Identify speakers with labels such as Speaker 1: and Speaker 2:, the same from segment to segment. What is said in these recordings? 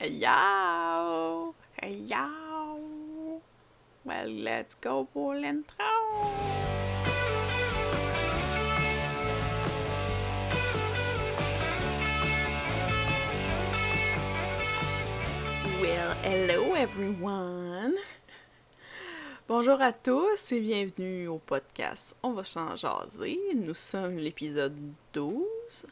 Speaker 1: Yo! Yo! Well, let's go pour l'intro! Well, hello everyone! Bonjour à tous et bienvenue au podcast On va s'en jaser. Nous sommes l'épisode 12.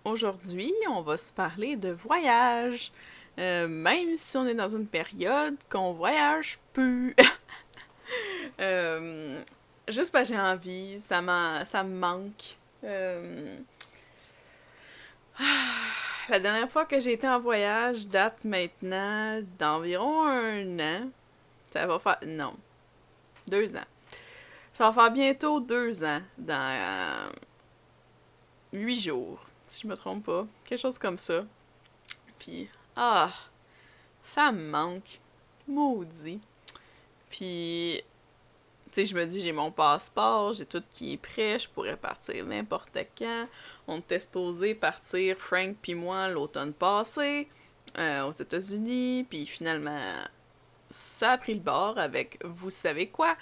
Speaker 1: Aujourd'hui, on va se parler de voyage. Même si on est dans une période qu'on voyage plus. Juste parce que j'ai envie, ça me manque. La dernière fois que j'ai été en voyage date maintenant d'environ 1 an. Ça va faire... Non. 2 ans. Ça va faire bientôt 2 ans dans 8 jours, si je me trompe pas. Quelque chose comme ça. Puis, ça me manque. Maudit. Puis, tu sais, je me dis, j'ai mon passeport, j'ai tout qui est prêt, je pourrais partir n'importe quand. On était supposé partir, Frank puis moi, l'automne passé, aux États-Unis, puis finalement, ça a pris le bord avec vous savez quoi.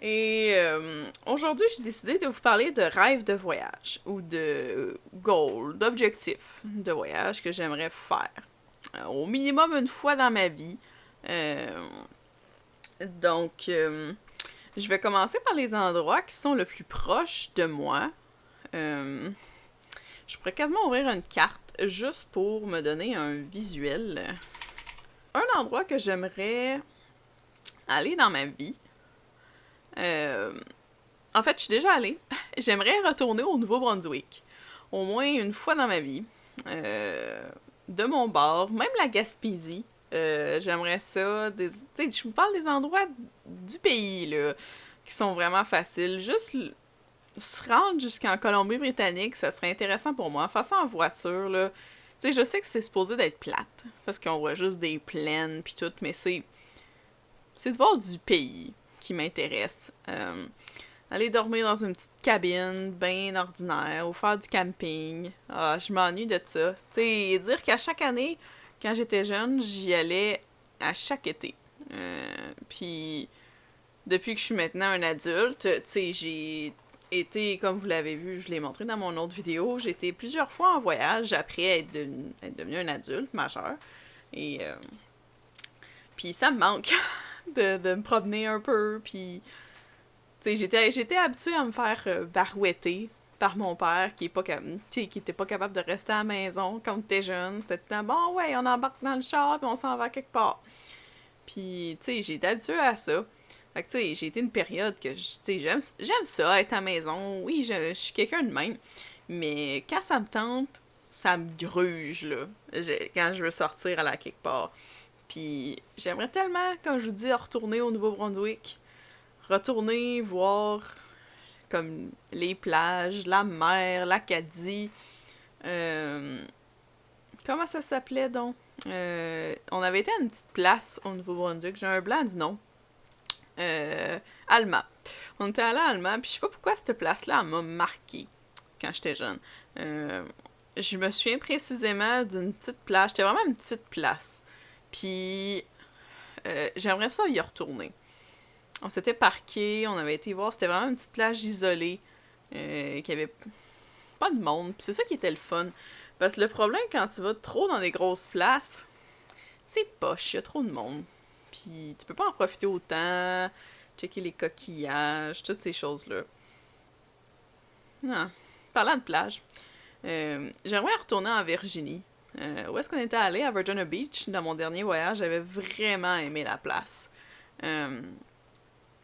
Speaker 1: Et aujourd'hui, j'ai décidé de vous parler de rêves de voyage ou de goals, d'objectifs de voyage que j'aimerais faire. Au minimum une fois dans ma vie. Donc, je vais commencer par les endroits qui sont le plus proches de moi. Je pourrais quasiment ouvrir une carte juste pour me donner un visuel. Un endroit que j'aimerais aller dans ma vie. En fait, je suis déjà allée. J'aimerais retourner au Nouveau-Brunswick. Au moins une fois dans ma vie. De mon bord, même la Gaspésie. J'aimerais ça. Tu sais, je vous parle des endroits du pays, là, qui sont vraiment faciles. Juste se rendre jusqu'en Colombie-Britannique, ça serait intéressant pour moi. Faire ça en voiture, là. Tu sais, je sais que c'est supposé d'être plate, parce qu'on voit juste des plaines pis tout, mais c'est de voir du pays qui m'intéresse. Aller dormir dans une petite cabine bien ordinaire ou faire du camping. Je m'ennuie de ça. Tu sais, dire qu'à chaque année, quand j'étais jeune, j'y allais à chaque été. Puis, depuis que je suis maintenant un adulte, tu sais, j'ai été, comme vous l'avez vu, je l'ai montré dans mon autre vidéo, j'ai été plusieurs fois en voyage après être devenue un adulte majeur. Et, puis ça me manque de me promener un peu, puis... Tu sais, j'étais habituée à me faire barouetter par mon père qui était pas capable de rester à la maison quand t'es jeune. C'était tout le temps, bon, ouais, on embarque dans le char puis on s'en va quelque part. Puis, tu sais, j'étais habituée à ça. Fait que, tu sais, j'ai été une période que, tu sais, j'aime ça, être à la maison. Oui, je suis quelqu'un de même. Mais quand ça me tente, ça me gruge, là, quand je veux sortir à la quelque part. Puis, j'aimerais tellement, comme je vous dis, retourner au Nouveau-Brunswick. Retourner voir comme les plages, la mer, l'Acadie. Comment ça s'appelait donc? On avait été à une petite place au Nouveau-Brunswick. J'ai un blanc du nom. Alma. On était allé à Alma, puis je sais pas pourquoi cette place-là, elle m'a marqué quand j'étais jeune. Je me souviens précisément d'une petite plage. C'était vraiment une petite place. Puis j'aimerais ça y retourner. On s'était parqué, on avait été voir, c'était vraiment une petite plage isolée, qui avait pas de monde, puis c'est ça qui était le fun. Parce que le problème quand tu vas trop dans des grosses places, c'est poche, il y a trop de monde. Puis tu peux pas en profiter autant, checker les coquillages, toutes ces choses-là. Parlant de plage, j'aimerais retourner en Virginie. Où est-ce qu'on était allé? À Virginia Beach, dans mon dernier voyage, j'avais vraiment aimé la place.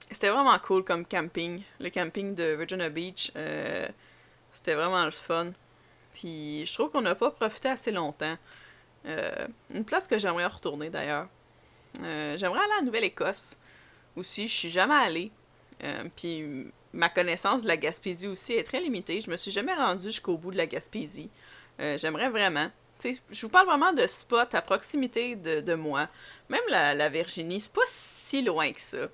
Speaker 1: C'était vraiment cool comme camping. Le camping de Virginia Beach, c'était vraiment le fun. Puis je trouve qu'on n'a pas profité assez longtemps. Une place que j'aimerais retourner d'ailleurs. J'aimerais aller à Nouvelle-Écosse aussi. Je suis jamais allée. Puis ma connaissance de la Gaspésie aussi est très limitée. Je me suis jamais rendue jusqu'au bout de la Gaspésie. J'aimerais vraiment. T'sais, je vous parle vraiment de spots à proximité de moi. Même la Virginie, c'est pas si loin que ça.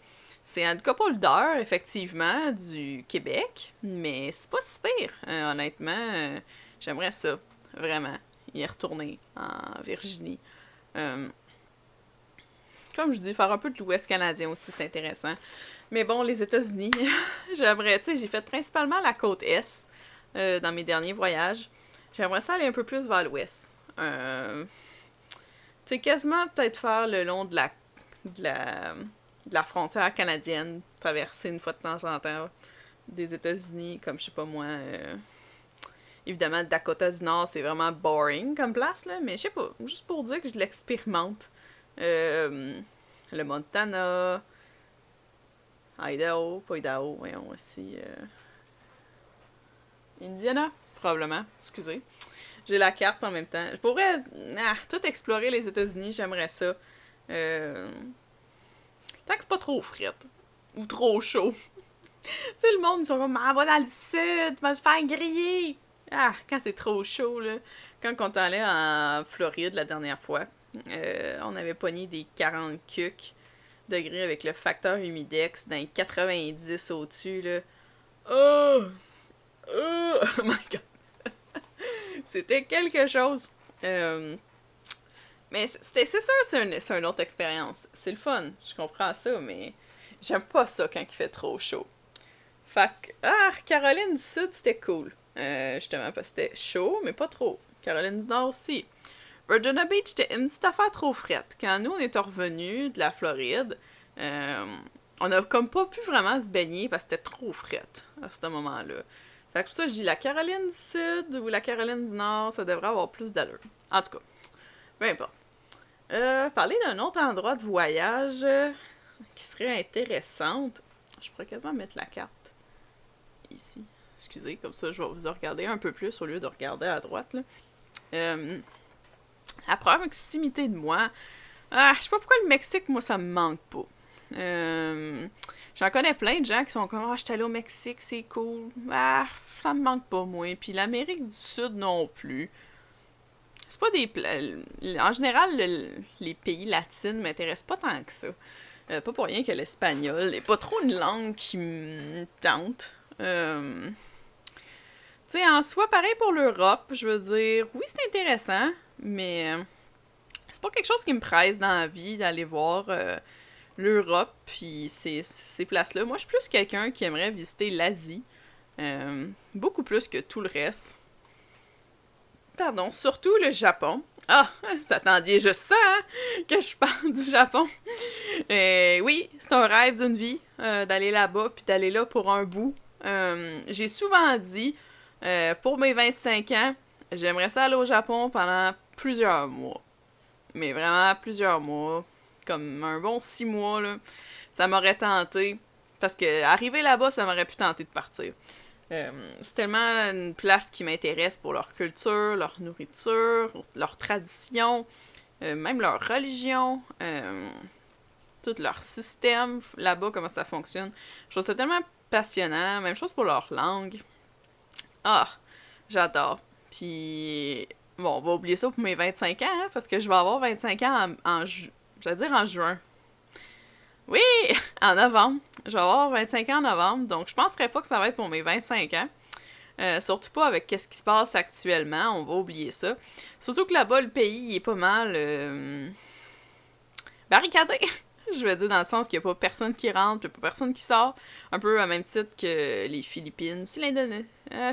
Speaker 1: C'est une couple d'heures, effectivement, du Québec, mais c'est pas si pire. Honnêtement, j'aimerais ça, vraiment. y retourner en Virginie. Comme je dis, faire un peu de l'Ouest canadien aussi, c'est intéressant. Mais bon, les États-Unis, j'aimerais, tu sais, j'ai fait principalement la côte Est dans mes derniers voyages. J'aimerais ça aller un peu plus vers l'Ouest. Tu sais, quasiment peut-être faire le long de la, de la frontière canadienne, traverser une fois de temps en temps des États-Unis, comme je sais pas moi. Évidemment, Dakota du Nord, c'est vraiment boring comme place, là, mais je sais pas, juste pour dire que je l'expérimente. Le Montana, Idaho, pas Idaho, voyons aussi. Indiana, probablement, excusez. J'ai la carte en même temps. Je pourrais tout explorer les États-Unis, j'aimerais ça. Tant que c'est pas trop frette. Ou trop chaud. Tu sais, le monde, ils sont comme, ah, va dans le sud, va se faire griller. Ah, quand c'est trop chaud, là. Quand on est allé en Floride la dernière fois, on avait pogné des 40 degrés avec le facteur humidex dans les 90 au-dessus, là. Oh! Oh! Oh my god! C'était quelque chose. Mais c'est sûr, c'est une autre expérience. C'est le fun, je comprends ça, mais j'aime pas ça quand il fait trop chaud. Fait que, Caroline du Sud, c'était cool. Justement, parce que c'était chaud, mais pas trop. Caroline du Nord aussi. Virginia Beach, c'était une petite affaire trop frette. Quand nous, on est revenus de la Floride, on a comme pas pu vraiment se baigner parce que c'était trop frette à ce moment-là. Fait que pour ça, je dis la Caroline du Sud ou la Caroline du Nord, ça devrait avoir plus d'allure. En tout cas, peu importe. Parler d'un autre endroit de voyage qui serait intéressante. Je pourrais quasiment mettre la carte ici. Excusez, comme ça, je vais vous regarder un peu plus au lieu de regarder à droite, là. À proximité de moi, je sais pas pourquoi le Mexique, moi, ça me manque pas. J'en connais plein de gens qui sont comme, je suis allé au Mexique, c'est cool. Ça me manque pas, moi. Puis l'Amérique du Sud non plus. C'est pas des... En général, les pays latins m'intéressent pas tant que ça. Pas pour rien que l'espagnol n'est pas trop une langue qui me tente. Tu sais, en soi, pareil pour l'Europe, je veux dire, oui, c'est intéressant, mais c'est pas quelque chose qui me presse dans la vie d'aller voir l'Europe puis ces places-là. Moi, je suis plus quelqu'un qui aimerait visiter l'Asie, beaucoup plus que tout le reste. Pardon, surtout le Japon. Ah, vous attendiez juste ça, hein, que je parle du Japon. Oui, c'est un rêve d'une vie, d'aller là-bas, puis d'aller là pour un bout. J'ai souvent dit, pour mes 25 ans, j'aimerais ça aller au Japon pendant plusieurs mois. Mais vraiment plusieurs mois. Comme un bon 6 mois, là. Ça m'aurait tenté. Parce que arriver là-bas, ça m'aurait pu tenter de partir. C'est tellement une place qui m'intéresse pour leur culture, leur nourriture, leur tradition, même leur religion, tout leur système là-bas, comment ça fonctionne. Je trouve ça tellement passionnant. Même chose pour leur langue. J'adore. Puis, bon, on va oublier ça pour mes 25 ans, hein, parce que je vais avoir 25 ans j'allais dire en juin. Oui, en novembre. Je vais avoir 25 ans en novembre, donc je penserais pas que ça va être pour mes 25 ans. Surtout pas avec ce qui se passe actuellement, on va oublier ça. Surtout que là-bas, le pays il est pas mal barricadé. Je veux dire dans le sens qu'il n'y a pas personne qui rentre, il n'y a pas personne qui sort. Un peu au même titre que les Philippines. C'est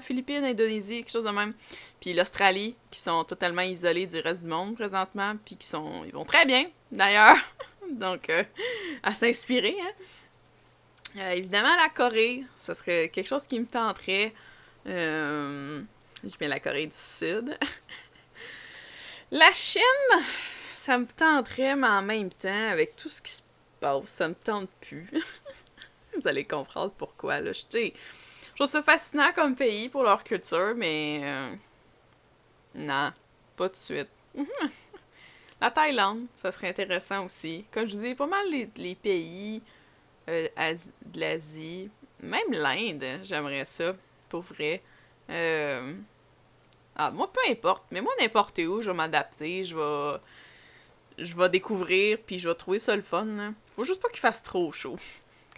Speaker 1: Philippines, Indonésie, quelque chose de même. Puis l'Australie, qui sont totalement isolés du reste du monde présentement, puis ils vont très bien, d'ailleurs. Donc, à s'inspirer, hein. Évidemment, la Corée, ça serait quelque chose qui me tenterait. Je mets la Corée du Sud. La Chine, ça me tenterait, mais en même temps, avec tout ce qui se passe, ça me tente plus. Vous allez comprendre pourquoi, là. Je trouve ça fascinant comme pays pour leur culture, mais... non, pas tout de suite. La Thaïlande, ça serait intéressant aussi. Comme je vous dis, pas mal les pays de l'Asie. Même l'Inde, j'aimerais ça, pour vrai. Moi, peu importe. Mais moi, n'importe où, je vais m'adapter. Je vais découvrir, puis je vais trouver ça le fun. Là. Faut juste pas qu'il fasse trop chaud.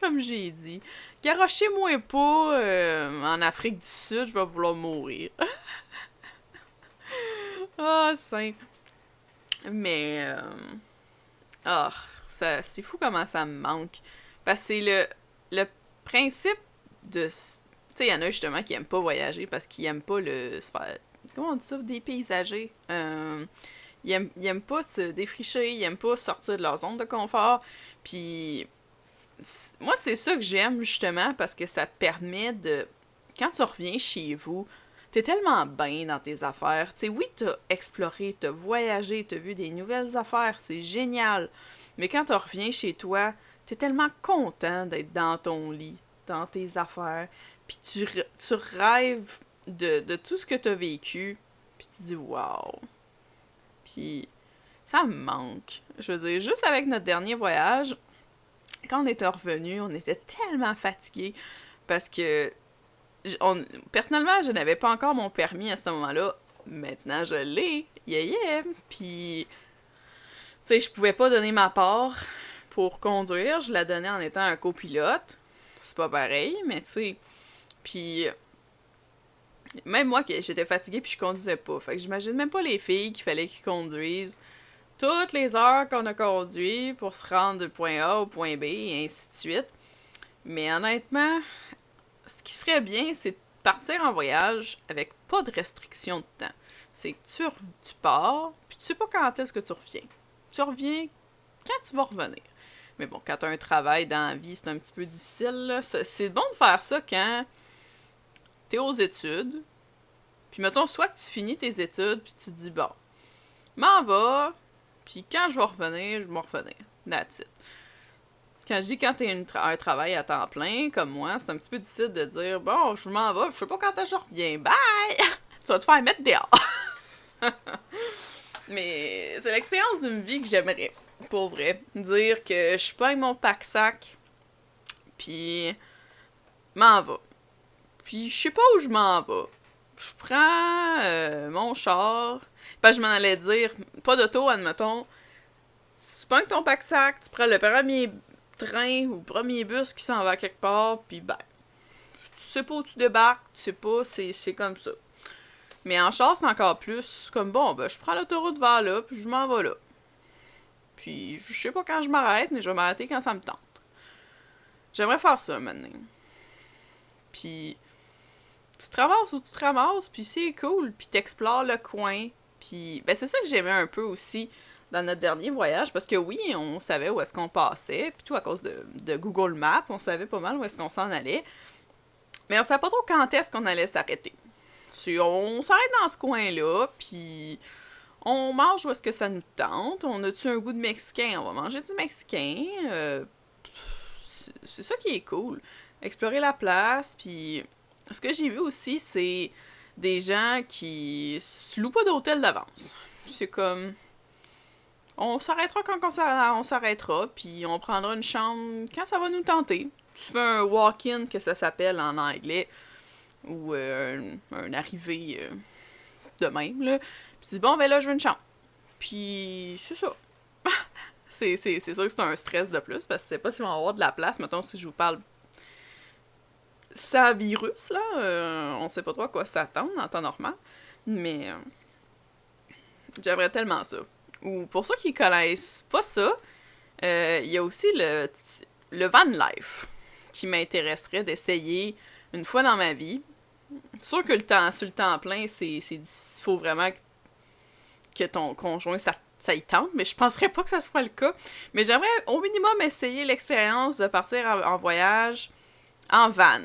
Speaker 1: Comme j'ai dit. Garochez-moi pas en Afrique du Sud, je vais vouloir mourir. Ah, simple. Mais, c'est fou comment ça me manque. Parce que c'est le principe de... Tu sais, il y en a justement qui aiment pas voyager parce qu'ils aiment pas comment on dit ça? Dépaysager. Ils aiment pas se défricher, ils aiment pas sortir de leur zone de confort. Puis, moi, c'est ça que j'aime justement parce que ça te permet de... Quand tu reviens chez vous, t'es tellement bien dans tes affaires. Tu sais, oui, t'as exploré, t'as voyagé, t'as vu des nouvelles affaires, c'est génial. Mais quand tu reviens chez toi, t'es tellement content d'être dans ton lit, dans tes affaires, puis tu rêves de tout ce que t'as vécu, puis tu dis « wow ». Puis ça me manque. Je veux dire, juste avec notre dernier voyage, quand on était revenu, on était tellement fatigués parce que personnellement, je n'avais pas encore mon permis à ce moment-là. Maintenant, je l'ai. Yeah, yeah. Puis, tu sais, je pouvais pas donner ma part pour conduire. Je la donnais en étant un copilote. C'est pas pareil, mais tu sais. Puis, même moi, j'étais fatiguée puis je conduisais pas. Fait que j'imagine même pas les filles qu'il fallait qu'ils conduisent toutes les heures qu'on a conduit pour se rendre du point A au point B et ainsi de suite. Mais honnêtement, ce qui serait bien, c'est de partir en voyage avec pas de restriction de temps. C'est que tu pars, puis tu sais pas quand est-ce que tu reviens. Tu reviens quand tu vas revenir. Mais bon, quand tu as un travail dans la vie, c'est un petit peu difficile. Là. C'est bon de faire ça quand t'es aux études. Puis mettons, soit que tu finis tes études, puis tu te dis, bon, m'en va, puis quand je vais revenir, je vais revenir. That's it. Quand je dis quand t'es un travail à temps plein, comme moi, c'est un petit peu difficile de dire, bon, je m'en vais, je sais pas quand je reviens, bye! Tu vas te faire mettre dehors. Mais c'est l'expérience d'une vie que j'aimerais, pour vrai. Dire que je pogne mon pack-sac, puis m'en va. Puis je sais pas où je m'en vais. Je prends mon char, parce que je m'en allais dire, pas d'auto, admettons. Tu pognes ton pack-sac, tu prends le premier train ou le premier bus qui s'en va quelque part, puis ben, tu sais pas où tu débarques, tu sais pas, c'est comme ça. Mais en char, c'est encore plus comme, bon, ben, je prends l'autoroute vers là, puis je m'en vais là. Puis, je sais pas quand je m'arrête, mais je vais m'arrêter quand ça me tente. J'aimerais faire ça, maintenant. Puis, tu te ramasses où tu te ramasses, puis c'est cool, puis t'explores le coin. Puis, ben, c'est ça que j'aimais un peu aussi dans notre dernier voyage, parce que oui, on savait où est-ce qu'on passait, puis tout à cause de Google Maps, on savait pas mal où est-ce qu'on s'en allait. Mais on savait pas trop quand est-ce qu'on allait s'arrêter. On s'arrête dans ce coin-là, puis on mange où est-ce que ça nous tente. On a-tu un goût de mexicain? On va manger du mexicain. C'est ça qui est cool. Explorer la place, puis ce que j'ai vu aussi, c'est des gens qui se louent pas d'hôtel d'avance. C'est comme... On s'arrêtera quand on s'arrêtera, puis on prendra une chambre quand ça va nous tenter. Tu fais un walk-in, que ça s'appelle en anglais, ou un arrivé de même, là. Puis tu dis, bon, ben là, je veux une chambre. Puis c'est ça. c'est sûr que c'est un stress de plus, parce que tu sais pas si on va avoir de la place. Mettons, si je vous parle sans virus, là, on sait pas trop à quoi s'attendre en temps normal. Mais j'aimerais tellement ça. Ou pour ceux qui connaissent pas ça, il y a aussi le van life qui m'intéresserait d'essayer une fois dans ma vie. Sûr que sur le temps plein, c'est difficile. Faut vraiment que ton conjoint, ça y tente, mais je penserais pas que ça soit le cas. Mais j'aimerais au minimum essayer l'expérience de partir en voyage en van.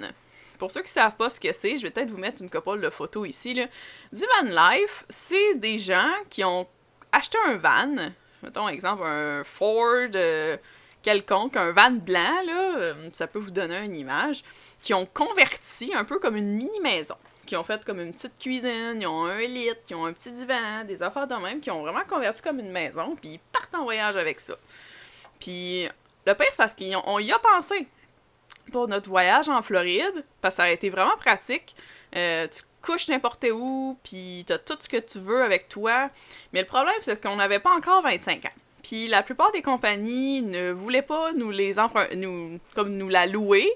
Speaker 1: Pour ceux qui savent pas ce que c'est, je vais peut-être vous mettre une couple de photos ici, là. Du van life, c'est des gens qui ont acheté un van, mettons exemple un Ford quelconque, un van blanc, là, ça peut vous donner une image, qui ont converti un peu comme une mini-maison, qui ont fait comme une petite cuisine, ils ont un lit, ils ont un petit divan, des affaires de même, qui ont vraiment converti comme une maison, puis ils partent en voyage avec ça. Puis le pire, c'est parce qu'on y a pensé pour notre voyage en Floride, parce que ça a été vraiment pratique. Tu couches n'importe où, puis t'as tout ce que tu veux avec toi. Mais le problème, c'est qu'on n'avait pas encore 25 ans. Puis la plupart des compagnies ne voulaient pas nous la louer.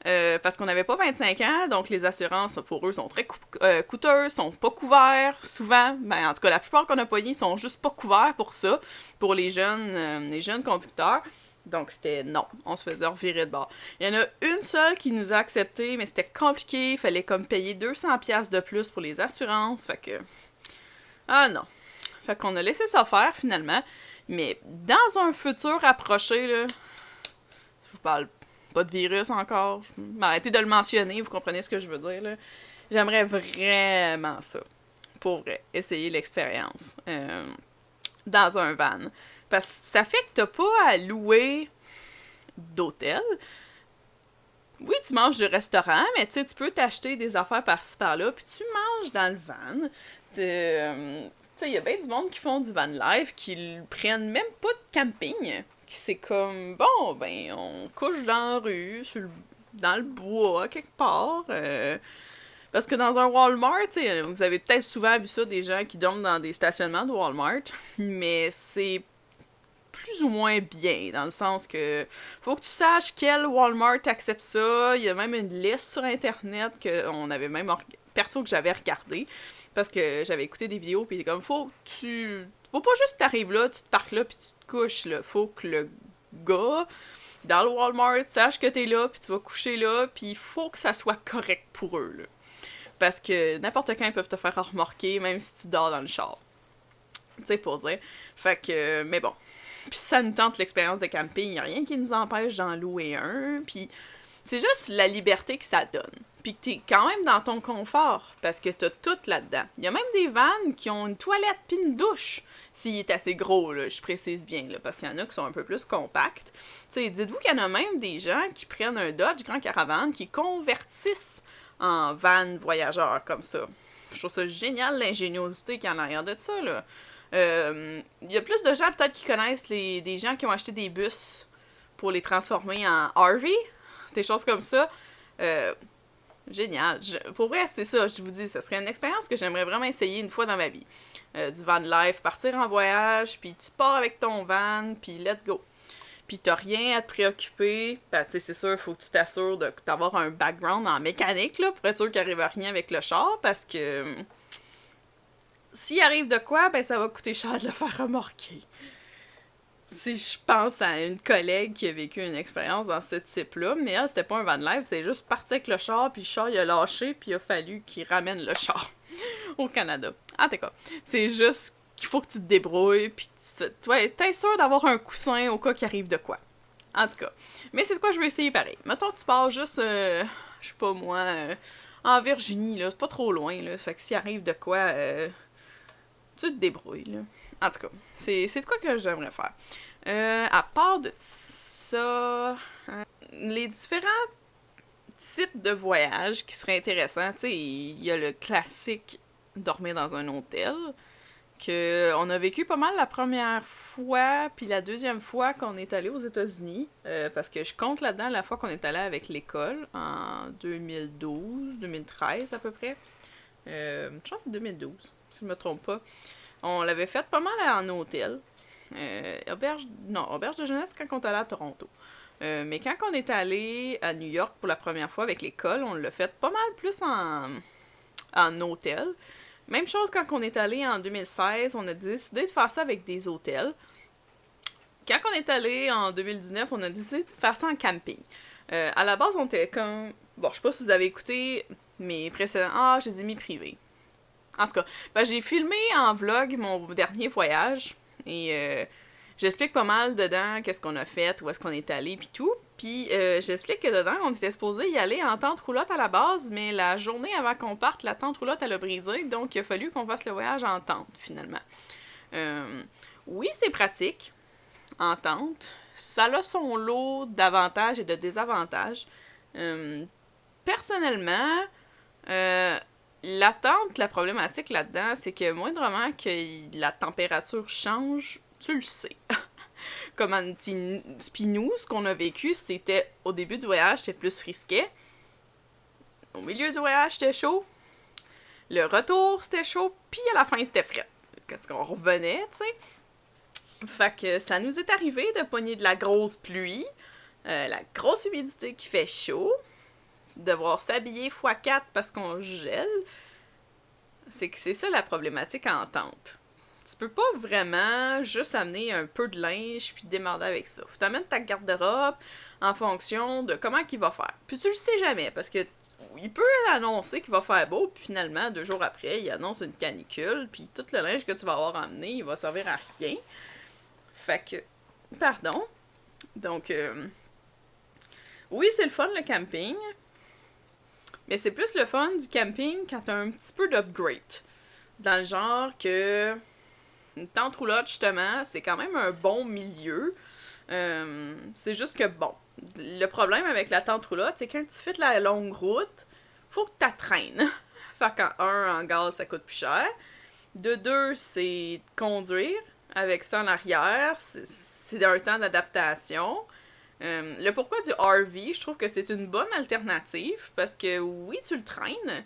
Speaker 1: parce qu'on n'avait pas 25 ans, donc les assurances pour eux sont très coûteuses, sont pas couverts souvent. Ben, en tout cas, la plupart qu'on a payés sont juste pas couverts pour ça, pour les jeunes conducteurs. Donc c'était non, on se faisait revirer de bord. Il y en a une seule qui nous a accepté, mais c'était compliqué, il fallait comme payer 200$ de plus pour les assurances, fait que... Ah non. Fait qu'on a laissé ça faire finalement, mais dans un futur approché, là, je parle pas de virus encore, je vais arrêter de le mentionner, vous comprenez ce que je veux dire, là. J'aimerais vraiment ça, pour essayer l'expérience dans un van. Parce que ça fait que t'as pas à louer d'hôtel. Oui, tu manges du restaurant, mais tu sais, tu peux t'acheter des affaires par-ci par-là, puis tu manges dans le van. Tu sais, il y a bien du monde qui font du van life, qui prennent même pas de camping. C'est comme, bon, ben, on couche dans la rue, dans le bois, quelque part. Parce que dans un Walmart, vous avez peut-être souvent vu ça, des gens qui dorment dans des stationnements de Walmart, mais c'est plus ou moins bien, dans le sens que faut que tu saches quel Walmart accepte ça. Il y a même une liste sur Internet qu'on avait même perso que j'avais regardé, parce que j'avais écouté des vidéos, puis comme, faut pas juste t'arrives là, tu te parques là, puis tu te couches là. Faut que le gars dans le Walmart sache que t'es là, puis tu vas coucher là, puis il faut que ça soit correct pour eux, là. Parce que n'importe quand, ils peuvent te faire remorquer, même si tu dors dans le char. Tu sais, pour dire. Fait que, mais bon. Puis ça nous tente l'expérience de camping, il n'y a rien qui nous empêche d'en louer un. Puis c'est juste la liberté que ça donne. Puis que t'es quand même dans ton confort, parce que t'as tout là-dedans. Il y a même des vannes qui ont une toilette puis une douche, s'il est assez gros, là, je précise bien, là, parce qu'il y en a qui sont un peu plus compacts. Tu sais, dites-vous qu'il y en a même des gens qui prennent un Dodge Grand Caravan, qui convertissent en van voyageur comme ça. Je trouve ça génial, l'ingéniosité qu'il y a en arrière de ça, là. Il y a plus de gens peut-être qui connaissent des gens qui ont acheté des bus pour les transformer en RV, des choses comme ça. Génial. Pour vrai, c'est ça, je vous dis, ce serait une expérience que j'aimerais vraiment essayer une fois dans ma vie. Du van life, partir en voyage, puis tu pars avec ton van, puis let's go. Puis t'as rien à te préoccuper. Ben, tu sais, c'est sûr, il faut que tu t'assures d'avoir un background en mécanique, là, pour être sûr qu'il arrive à rien avec le char, parce que s'il arrive de quoi, ben ça va coûter cher de le faire remorquer. Si je pense à une collègue qui a vécu une expérience dans ce type-là, mais elle, c'était pas un van life, c'est juste parti avec le char, puis le char, il a lâché, puis il a fallu qu'il ramène le char au Canada. En tout cas, c'est juste qu'il faut que tu te débrouilles, puis t'es sûr d'avoir un coussin au cas qu'il arrive de quoi. En tout cas. Mais c'est de quoi je veux essayer pareil. Mettons que tu pars juste, je sais pas moi, en Virginie, là, c'est pas trop loin, là, fait que s'il arrive de quoi, tu te débrouilles, là. En tout cas, c'est de quoi que j'aimerais faire. À part de ça, les différents types de voyages qui seraient intéressants, tu sais, il y a le classique dormir dans un hôtel, que on a vécu pas mal la première fois, puis la deuxième fois qu'on est allé aux États-Unis, parce que je compte là-dedans la fois qu'on est allé avec l'école, en 2012, 2013 à peu près. Je pense que c'est 2012, si je me trompe pas. On l'avait fait pas mal en hôtel. Auberge de jeunesse quand on est allé à Toronto. Mais quand on est allé à New York pour la première fois avec l'école, on l'a fait pas mal plus en hôtel. Même chose quand on est allé en 2016, on a décidé de faire ça avec des hôtels. Quand on est allé en 2019, on a décidé de faire ça en camping. À la base, on était comme... Bon, je sais pas si vous avez écouté mes précédents... Ah, je les ai mis privés. En tout cas, ben, j'ai filmé en vlog mon dernier voyage et j'explique pas mal dedans qu'est-ce qu'on a fait, où est-ce qu'on est allé pis tout. Puis j'explique que dedans, on était supposé y aller en tente roulotte à la base, mais la journée avant qu'on parte, la tente roulotte elle a brisé, donc il a fallu qu'on fasse le voyage en tente finalement. Oui, c'est pratique en tente. Ça a son lot d'avantages et de désavantages. Personnellement, la tente, la problématique là-dedans, c'est que moindrement que la température change, tu le sais. Comme un petit Spinou, ce qu'on a vécu, c'était au début du voyage, c'était plus frisquet. Au milieu du voyage, c'était chaud. Le retour, c'était chaud. Puis à la fin, c'était frais. Quand on revenait, tu sais. Fait que ça nous est arrivé de pogner de la grosse pluie, la grosse humidité qui fait chaud. devoir s'habiller x4 parce qu'on gèle, c'est que c'est ça la problématique en tente. Tu peux pas vraiment juste amener un peu de linge puis te démerder avec ça. Faut t'amener ta garde-robe en fonction de comment il va faire. Puis tu le sais jamais, parce que il peut annoncer qu'il va faire beau, puis finalement, 2 jours après, il annonce une canicule, puis tout le linge que tu vas avoir emmené, il va servir à rien. Fait que, pardon. Donc, oui, c'est le fun le camping, mais c'est plus le fun du camping quand t'as un petit peu d'upgrade. Dans le genre que une tente roulotte, justement, c'est quand même un bon milieu. C'est juste que, bon, le problème avec la tente roulotte, c'est que quand tu fais de la longue route, faut que tu traînes. Fait qu'en en gaz, ça coûte plus cher. De 2, c'est conduire avec ça en arrière. C'est un temps d'adaptation. Le pourquoi du RV, je trouve que c'est une bonne alternative parce que oui, tu le traînes,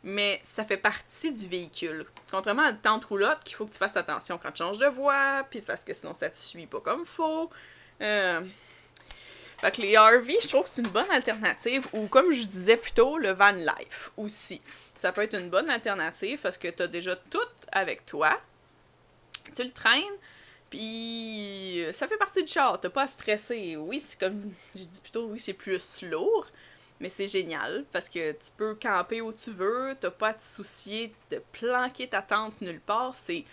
Speaker 1: mais ça fait partie du véhicule. Contrairement à une tente roulotte, qu'il faut que tu fasses attention quand tu changes de voie, puis parce que sinon ça te suit pas comme faut. Fait que les RV, je trouve que c'est une bonne alternative, ou comme je disais plus tôt, le van life aussi. Ça peut être une bonne alternative parce que t'as déjà tout avec toi. Tu le traînes, puis ça fait partie du char, t'as pas à stresser. Oui, c'est comme j'ai dit plus tôt, oui, c'est plus lourd, mais c'est génial parce que tu peux camper où tu veux, t'as pas à te soucier de planquer ta tente nulle part. C'est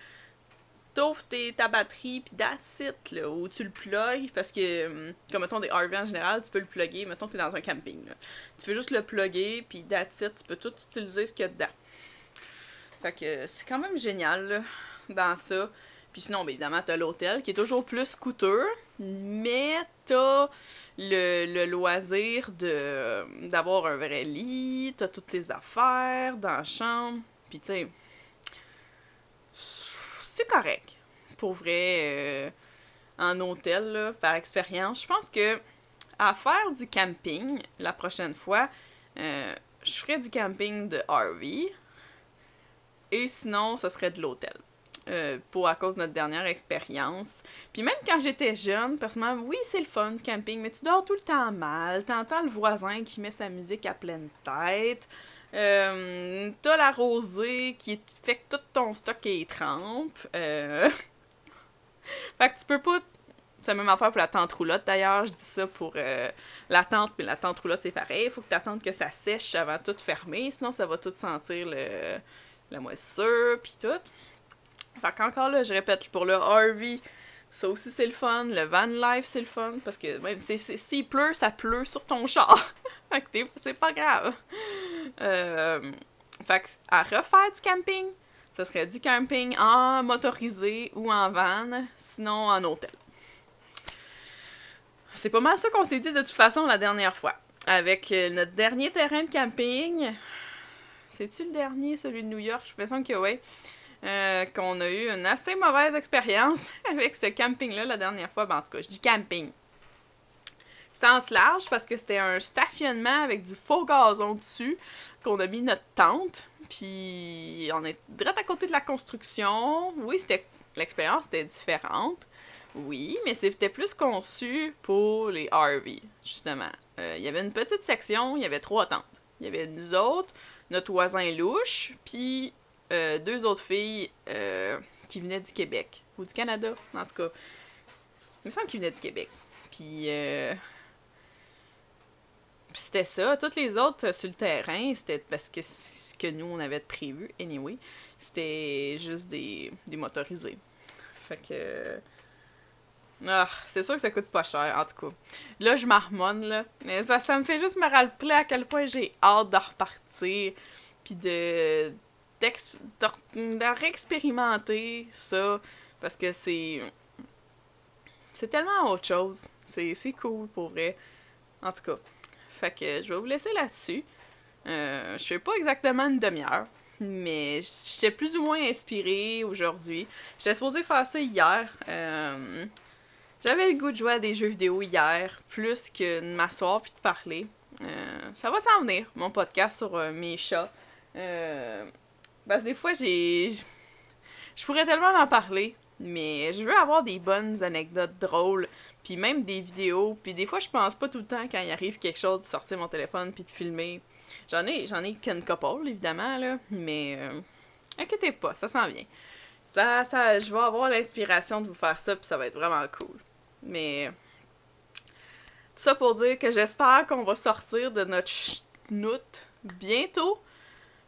Speaker 1: t'ouvres ta batterie pis that's it, là, ou tu le plugues, parce que, comme mettons des RV en général, tu peux le plugger, mettons que t'es dans un camping, là. Tu fais juste le plugger, pis that's it, tu peux tout utiliser ce qu'il y a dedans. Fait que c'est quand même génial, là, dans ça. Puis sinon, ben, évidemment, t'as l'hôtel, qui est toujours plus coûteux, mais t'as le loisir d'avoir un vrai lit, t'as toutes tes affaires dans la chambre, pis tu sais, c'est correct. Pour vrai, en hôtel, là, par expérience. Je pense que à faire du camping, la prochaine fois, je ferais du camping de RV. Et sinon, ce serait de l'hôtel. À cause de notre dernière expérience. Puis même quand j'étais jeune, personnellement, oui, c'est le fun du camping, mais tu dors tout le temps mal. T'entends le voisin qui met sa musique à pleine tête. T'as la rosée qui fait que tout ton stock est trempe. Fait que tu peux pas... C'est la même affaire pour la tente roulotte d'ailleurs. Je dis ça pour la tente, mais la tente roulotte c'est pareil. Faut que t'attendes que ça sèche avant de tout fermer. Sinon ça va tout sentir la moisissure pis tout. Fait qu'encore là, je répète, pour le RV, ça aussi c'est le fun. Le van life c'est le fun. Parce que même s'il pleut, ça pleut sur ton char. Fait que c'est pas grave. Fait que à refaire du camping, ça serait du camping en motorisé ou en van, sinon en hôtel. C'est pas mal ça qu'on s'est dit de toute façon la dernière fois. Avec notre dernier terrain de camping, c'est-tu le dernier, celui de New York? Je me sens que oui. Qu'on a eu une assez mauvaise expérience avec ce camping-là la dernière fois. Ben, en tout cas, je dis camping. Sens large parce que c'était un stationnement avec du faux gazon dessus qu'on a mis notre tente. Puis on est direct à côté de la construction. Oui, l'expérience était différente. Oui, mais c'était plus conçu pour les RV, justement. Il y avait une petite section, il y avait 3 tentes. Il y avait nous autres, notre voisin louche, puis 2 autres filles qui venaient du Québec. Ou du Canada, en tout cas. Il me semble qu'ils venaient du Québec. Puis c'était ça. Toutes les autres sur le terrain, c'était parce que ce que nous, on avait prévu, anyway, c'était juste des motorisés. Fait que... c'est sûr que ça coûte pas cher, en tout cas. Là, je marmonne, là. Mais ça me fait juste me rappeler à quel point j'ai hâte de repartir. Puis de réexpérimenter ça. Parce que c'est tellement autre chose. C'est cool, pour vrai. En tout cas. Fait que je vais vous laisser là-dessus. Je fais pas exactement une demi-heure. Mais j'étais plus ou moins inspirée aujourd'hui. J'étais supposée faire ça hier. J'avais le goût de jouer à des jeux vidéo hier, plus que de m'asseoir puis de parler. Ça va s'en venir, mon podcast sur mes chats. Parce que des fois, je pourrais tellement en parler, Mais je veux avoir des bonnes anecdotes drôles, puis même des vidéos, puis des fois je pense pas tout le temps quand il arrive quelque chose de sortir mon téléphone puis de filmer. J'en ai qu'une couple, évidemment, là, mais inquiétez pas, ça s'en vient. Je vais avoir l'inspiration de vous faire ça, puis ça va être vraiment cool. Mais tout ça pour dire que j'espère qu'on va sortir de notre schnout bientôt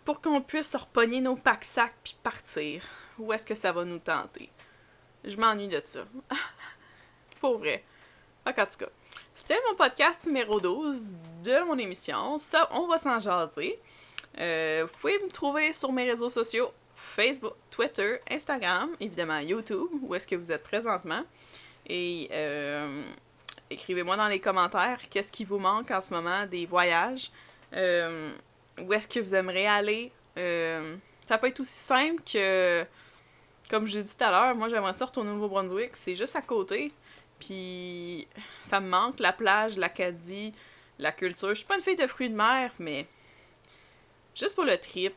Speaker 1: pour qu'on puisse repogner nos pack-sacs puis partir. Où est-ce que ça va nous tenter? Je m'ennuie de ça. Pour vrai. En tout cas, c'était mon podcast numéro 12 de mon émission. Ça, on va s'en jaser. Vous pouvez me trouver sur mes réseaux sociaux. Facebook, Twitter, Instagram, évidemment YouTube, où est-ce que vous êtes présentement. Et écrivez-moi dans les commentaires qu'est-ce qui vous manque en ce moment des voyages. Où est-ce que vous aimeriez aller. Ça peut être aussi simple que, comme je l'ai dit tout à l'heure, moi j'aimerais ça retourner au Nouveau-Brunswick, c'est juste à côté. Puis ça me manque, la plage, l'Acadie, la culture. Je suis pas une fille de fruits de mer, mais juste pour le trip,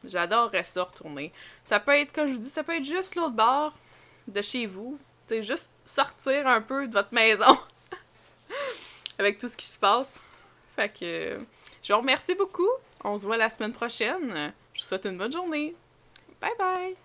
Speaker 1: j'adorerais ça retourner. Ça peut être, comme je vous dis, ça peut être juste l'autre bord de chez vous. C'est juste sortir un peu de votre maison avec tout ce qui se passe. Fait que je vous remercie beaucoup. On se voit la semaine prochaine. Je vous souhaite une bonne journée. Bye bye!